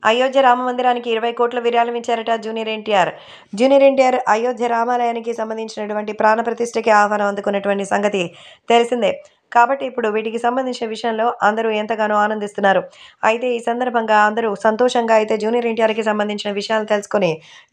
అయోధ్య రామ మందిరానికి 20 కోట్ల విరాళం ఇచ్చారట జూనియర్ ఎన్టీఆర్. జూనియర్ ఎన్టీఆర్ అయోధ్య రామాలయానికి సంబంధించినటువంటి ప్రాణ ప్రతిష్ఠకి ఆహ్వానం అందుకున్నటువంటి సంగతి తెలిసిందే. కాబట్టి ఇప్పుడు వీటికి సంబంధించిన విషయంలో అందరూ ఎంతగానో ఆనందిస్తున్నారు. అయితే ఈ సందర్భంగా అందరూ సంతోషంగా అయితే జూనియర్ ఎన్టీఆర్‌కి సంబంధించిన విషయాలు తెలుసుకొని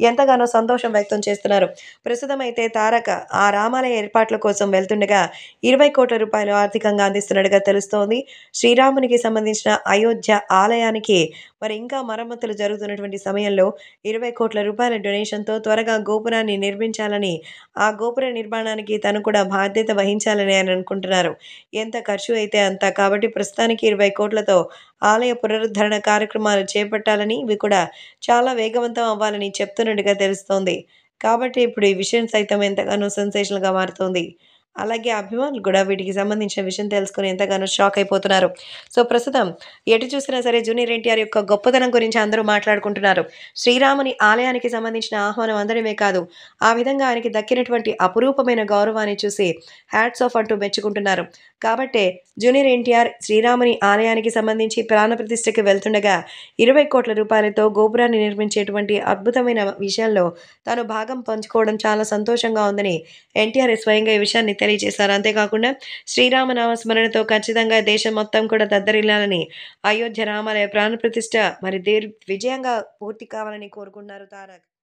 ఎంతగానో సంతోషం వ్యక్తం చేస్తున్నారు. ప్రస్తుతం అయితే తారక ఆ రామాలయ ఏర్పాట్ల కోసం వెళ్తుండగా 20 కోట్ల రూపాయలు ఆర్థికంగా అందిస్తున్నట్టుగా తెలుస్తోంది. శ్రీరామునికి సంబంధించిన అయోధ్య ఆలయానికి మరి ఇంకా మరమ్మతులు జరుగుతున్నటువంటి సమయంలో 20 కోట్ల రూపాయల డొనేషన్‌తో త్వరగా గోపురాన్ని నిర్మించాలని, ఆ గోపుర నిర్మాణానికి తను కూడా బాధ్యత వహించాలని ఆయన అనుకుంటున్నారు. ఎంత ఖర్చు అయితే అంత. కాబట్టి ప్రస్తుతానికి 20 కోట్లతో ఆలయ పునరుద్ధరణ కార్యక్రమాలు చేపట్టాలని, ఇవి కూడా చాలా వేగవంతం అవ్వాలని చెప్తున్నట్టుగా తెలుస్తోంది. కాబట్టి ఇప్పుడు ఈ విషయం సైతం ఎంతగానో సెన్సేషనల్‌గా మారుతోంది. అలాగే అభిమానులు కూడా వీటికి సంబంధించిన విషయం తెలుసుకొని ఎంతగానో షాక్ అయిపోతున్నారు. సో, ప్రస్తుతం ఎటు చూసినా సరే జూనియర్ ఎన్టీఆర్ యొక్క గొప్పతనం గురించి అందరూ మాట్లాడుకుంటున్నారు. శ్రీరాముని ఆలయానికి సంబంధించిన ఆహ్వానం అందడమే కాదు, ఆ విధంగా ఆయనకి దక్కినటువంటి అపురూపమైన గౌరవాన్ని చూసి హ్యాట్స్ ఆఫ్ అంటూ మెచ్చుకుంటున్నారు. కాబట్టే జూనియర్ ఎన్టీఆర్ శ్రీరాముని ఆలయానికి సంబంధించి ప్రాణప్రతిష్ఠకి వెళ్తుండగా 20 కోట్ల రూపాయలతో గోపురాన్ని నిర్మించేటువంటి అద్భుతమైన విషయంలో తాను భాగం పంచుకోవడం చాలా సంతోషంగా ఉందని ఎన్టీఆర్ స్వయంగా ఈ విషయాన్ని తెలియజేశారు. అంతేకాకుండా శ్రీరామనామ స్మరణతో ఖచ్చితంగా దేశం మొత్తం కూడా దద్దరిల్లాలని, అయోధ్య రామాలయ ప్రాణప్రతిష్ఠ మరి విజయంగా పూర్తి కావాలని కోరుకున్నారు తారక్.